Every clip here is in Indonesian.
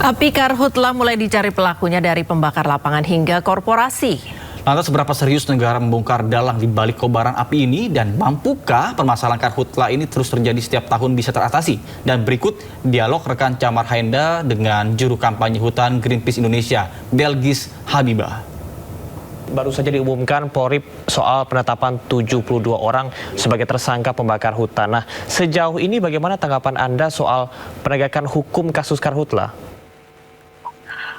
Api karhutla mulai dicari pelakunya dari pembakar lapangan hingga korporasi. Lantas seberapa serius negara membongkar dalang di balik kobaran api ini dan mampukah permasalahan karhutla ini terus terjadi setiap tahun bisa teratasi? Dan berikut dialog rekan Camar Haenda dengan juru kampanye hutan Greenpeace Indonesia, Belgis Habibah. Baru saja diumumkan Polri soal penetapan 72 orang sebagai tersangka pembakar hutan. Nah, sejauh ini bagaimana tanggapan Anda soal penegakan hukum kasus karhutla?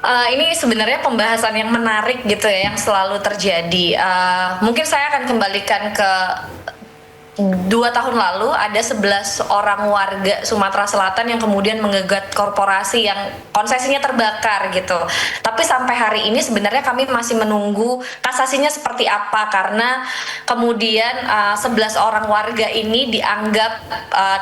Ini sebenarnya pembahasan yang menarik gitu ya, yang selalu terjadi. Mungkin saya akan kembalikan ke 2 tahun lalu ada 11 orang warga Sumatera Selatan yang kemudian menggugat korporasi yang konsesinya terbakar gitu. Tapi sampai hari ini sebenarnya kami masih menunggu kasasinya seperti apa, karena kemudian 11 orang warga ini dianggap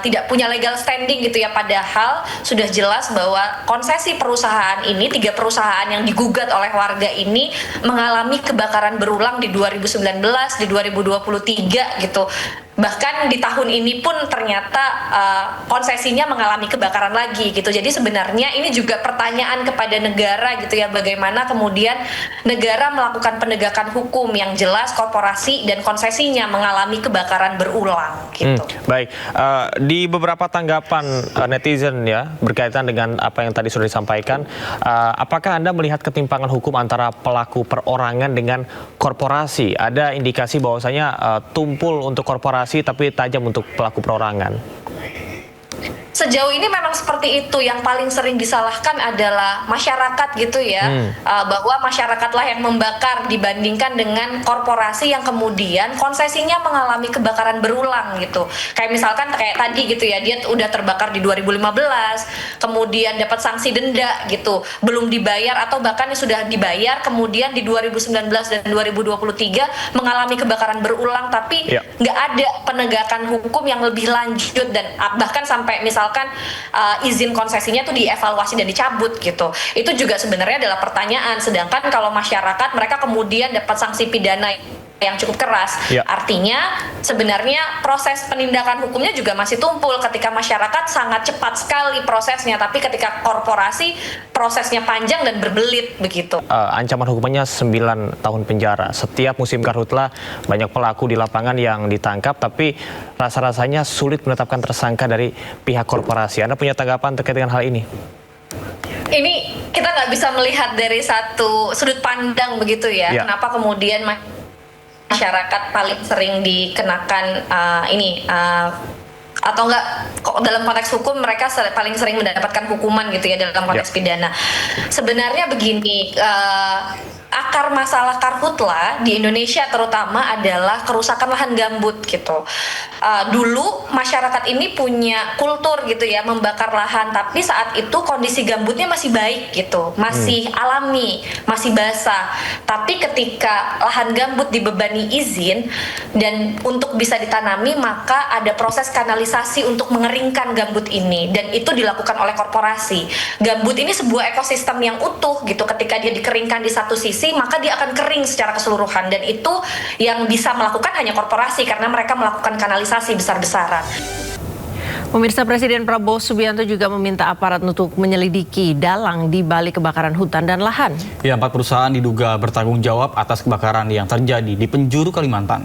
tidak punya legal standing gitu ya, padahal sudah jelas bahwa konsesi perusahaan ini, 3 perusahaan yang digugat oleh warga ini mengalami kebakaran berulang di 2019, di 2023 gitu. Bahkan di tahun ini pun ternyata konsesinya mengalami kebakaran lagi gitu. Jadi sebenarnya ini juga pertanyaan kepada negara gitu ya, bagaimana kemudian negara melakukan penegakan hukum yang jelas korporasi dan konsesinya mengalami kebakaran berulang gitu. Baik, di beberapa tanggapan netizen ya berkaitan dengan apa yang tadi sudah disampaikan, apakah Anda melihat ketimpangan hukum antara pelaku perorangan dengan korporasi? Ada indikasi bahwasanya tumpul untuk korporasi tapi tajam untuk pelaku perorangan. Sejauh ini memang seperti itu. Yang paling sering disalahkan adalah masyarakat gitu ya, bahwa masyarakatlah yang membakar dibandingkan dengan korporasi yang kemudian konsesinya mengalami kebakaran berulang gitu. Kayak misalkan kayak tadi gitu ya, dia udah terbakar di 2015, kemudian dapat sanksi denda gitu, belum dibayar atau bahkan sudah dibayar, kemudian di 2019 dan 2023 mengalami kebakaran berulang, tapi nggak ada penegakan hukum yang lebih lanjut dan bahkan sampai misalkan izin konsesinya tuh dievaluasi dan dicabut gitu. Itu juga sebenarnya adalah pertanyaan. Sedangkan kalau masyarakat, mereka kemudian dapat sanksi pidana yang cukup keras. Artinya sebenarnya proses penindakan hukumnya juga masih tumpul. Ketika masyarakat sangat cepat sekali prosesnya, tapi ketika korporasi prosesnya panjang dan berbelit begitu. Ancaman hukumannya 9 tahun penjara. Setiap musim karhutla banyak pelaku di lapangan yang ditangkap, tapi rasa-rasanya sulit menetapkan tersangka dari pihak korporasi. Anda punya tanggapan terkait dengan hal ini? Ini kita nggak bisa melihat dari satu sudut pandang begitu ya. Kenapa kemudian masyarakat paling sering dikenakan atau enggak dalam konteks hukum mereka paling sering mendapatkan hukuman gitu ya dalam konteks pidana. Sebenarnya begini, akar masalah karhutla di Indonesia terutama adalah kerusakan lahan gambut gitu. Dulu masyarakat ini punya kultur gitu ya membakar lahan, tapi saat itu kondisi gambutnya masih baik gitu, masih alami, masih basah. Tapi ketika lahan gambut dibebani izin dan untuk bisa ditanami, maka ada proses kanalisasi untuk mengeringkan gambut ini, dan itu dilakukan oleh korporasi. Gambut ini sebuah ekosistem yang utuh gitu, ketika dia dikeringkan di satu sisi maka dia akan kering secara keseluruhan, dan itu yang bisa melakukan hanya korporasi karena mereka melakukan kanalisasi besar-besaran. Pemirsa, Presiden Prabowo Subianto juga meminta aparat untuk menyelidiki dalang di balik kebakaran hutan dan lahan. 4 perusahaan diduga bertanggung jawab atas kebakaran yang terjadi di penjuru Kalimantan.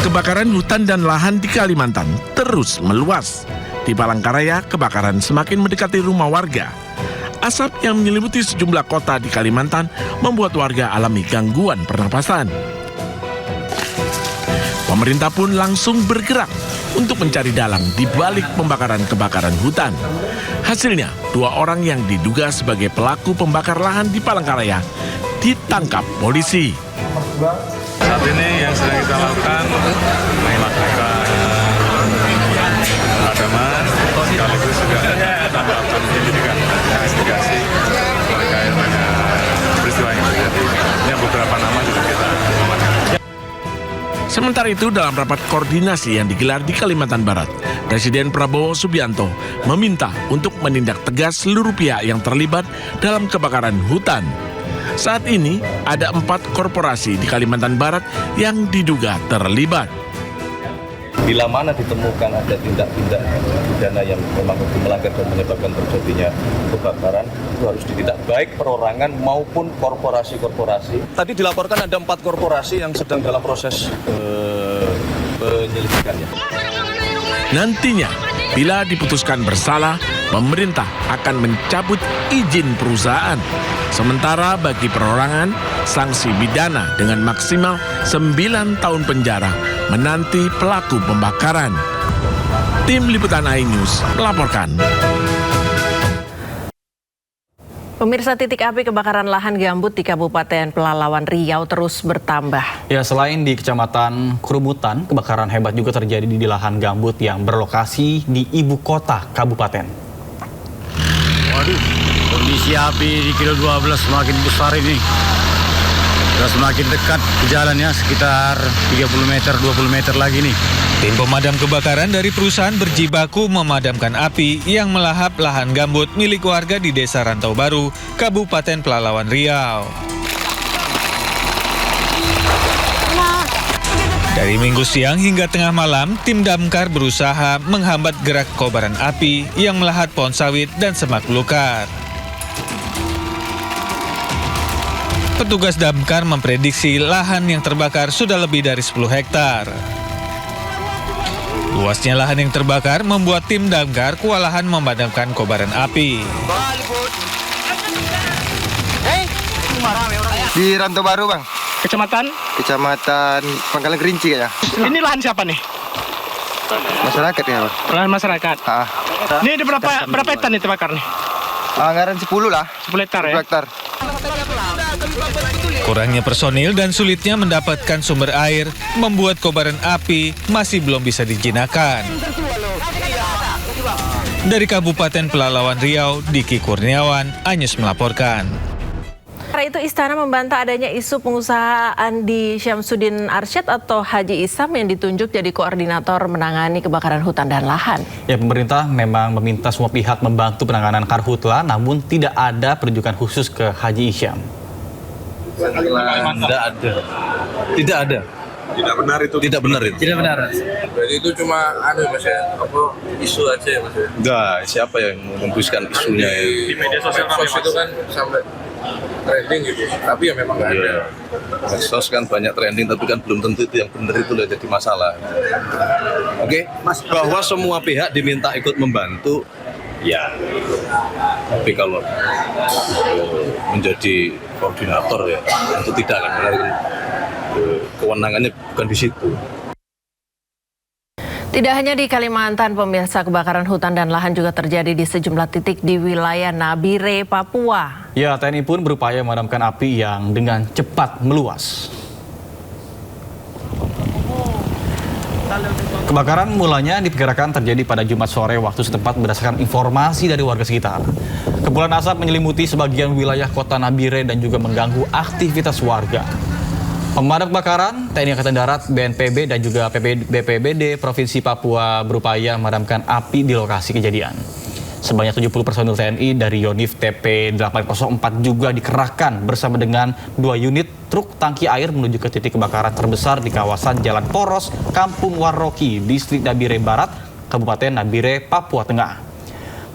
Kebakaran hutan dan lahan di Kalimantan terus meluas. Di Palangkaraya, kebakaran semakin mendekati rumah warga. Asap yang menyelimuti sejumlah kota di Kalimantan membuat warga alami gangguan pernapasan. Pemerintah pun langsung bergerak untuk mencari dalang di balik pembakaran kebakaran hutan. Hasilnya, 2 orang yang diduga sebagai pelaku pembakar lahan di Palangkaraya ditangkap polisi. Saat ini yang sedang kita lakukan melakukan pemadaman, sekaligus juga kita melakukan penyelidikan investigasi terkait dengan peristiwa yang terjadi. Ini beberapa nama juga kita amankan. Sementara itu, dalam rapat koordinasi yang digelar di Kalimantan Barat, Presiden Prabowo Subianto meminta untuk menindak tegas seluruh pihak yang terlibat dalam kebakaran hutan. Saat ini ada 4 korporasi di Kalimantan Barat yang diduga terlibat. bila mana ditemukan ada tindak-tindak pidana yang memang melanggar dan menyebabkan terjadinya kebakaran, itu harus ditindak baik perorangan maupun korporasi-korporasi. Tadi dilaporkan ada 4 korporasi yang sedang dalam proses penyelidikannya. Nantinya, bila diputuskan bersalah, pemerintah akan mencabut izin perusahaan. Sementara bagi perorangan, sanksi pidana dengan maksimal 9 tahun penjara menanti pelaku pembakaran. Tim Liputan iNews melaporkan. Pemirsa, titik api kebakaran lahan gambut di Kabupaten Pelalawan Riau terus bertambah. Ya, selain di Kecamatan Kerumutan, kebakaran hebat juga terjadi di lahan gambut yang berlokasi di ibu kota kabupaten. Waduh, kondisi api di kilo 12 semakin besar ini. Sudah semakin dekat ke jalannya, sekitar 30 meter, 20 meter lagi nih. Tim pemadam kebakaran dari perusahaan berjibaku memadamkan api yang melahap lahan gambut milik warga di Desa Rantau Baru, Kabupaten Pelalawan Riau. Dari Minggu siang hingga tengah malam, tim damkar berusaha menghambat gerak kobaran api yang melahap pohon sawit dan semak belukar. Petugas damkar memprediksi lahan yang terbakar sudah lebih dari 10 hektar. Luasnya lahan yang terbakar membuat tim damkar kewalahan memadamkan kobaran api. Di Rantau Baru, Bang. Kecamatan Pangkalan Kerinci kayaknya. Ini lahan siapa nih? Masyarakat ya, Bang. Lahan masyarakat. Ini ada berapa hektar nih terbakar nih? Anggaran 10 lah. 10 hektar ya? 10 hektar. Kurangnya personil dan sulitnya mendapatkan sumber air membuat kobaran api masih belum bisa dijinakan. Dari Kabupaten Pelalawan Riau, Diki Kurniawan, iNews melaporkan. Karena itu Istana membantah adanya isu pengusaha Andi Syamsuddin Arsyad atau Haji Isam yang ditunjuk jadi koordinator menangani kebakaran hutan dan lahan. Ya, pemerintah memang meminta semua pihak membantu penanganan karhutla, namun tidak ada perujukan khusus ke Haji Isyam. Tidak ada. Tidak benar itu. Tidak benar itu. Tidak benar. Berarti itu cuma Mas ya, isu aja ya Mas ya. Enggak, siapa yang menghembuskan isunya? Di media sosial itu kan sampai trending gitu. Tapi ya memang nggak ada. Medsos kan banyak trending, tapi kan belum tentu itu yang benar itu jadi masalah. Oke, bahwa semua pihak diminta ikut membantu, ya. Tapi kalau menjadi koordinator ya, itu tidak kan, kewenangannya bukan di situ. Tidak hanya di Kalimantan, pemirsa, kebakaran hutan dan lahan juga terjadi di sejumlah titik di wilayah Nabire, Papua. Ya, TNI pun berupaya memadamkan api yang dengan cepat meluas. Kebakaran mulanya diperkirakan terjadi pada Jumat sore waktu setempat berdasarkan informasi dari warga sekitar. Kepulan asap menyelimuti sebagian wilayah kota Nabire dan juga mengganggu aktivitas warga. Pemadam kebakaran, TNI Angkatan Darat, BNPB dan juga BPBD Provinsi Papua berupaya memadamkan api di lokasi kejadian. Sebanyak 70 personil TNI dari Yonif TP 804 juga dikerahkan bersama dengan 2 unit truk tangki air menuju ke titik kebakaran terbesar di kawasan Jalan Poros, Kampung Waroki, Distrik Nabire Barat, Kabupaten Nabire, Papua Tengah.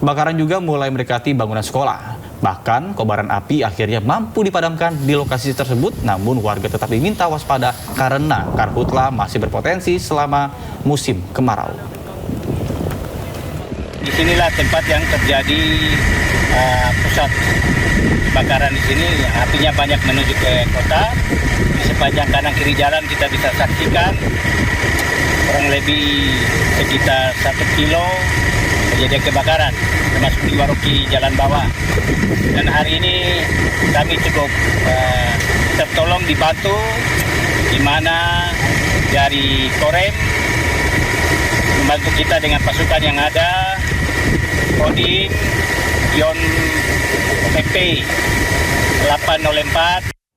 Kebakaran juga mulai mendekati bangunan sekolah. Bahkan kobaran api akhirnya mampu dipadamkan di lokasi tersebut, namun warga tetap diminta waspada karena karhutla masih berpotensi selama musim kemarau. Disinilah tempat yang terjadi pusat kebakaran di sini. Apinya banyak menuju ke kota. Di sepanjang kanan kiri jalan kita bisa saksikan kurang lebih sekitar 1 kilo kejadian kebakaran, termasuk di Waroki Jalan Bawah. Dan hari ini kami cukup tertolong dibantu, di mana dari Korem membantu kita dengan pasukan yang ada, Kodim, Yon PP 804.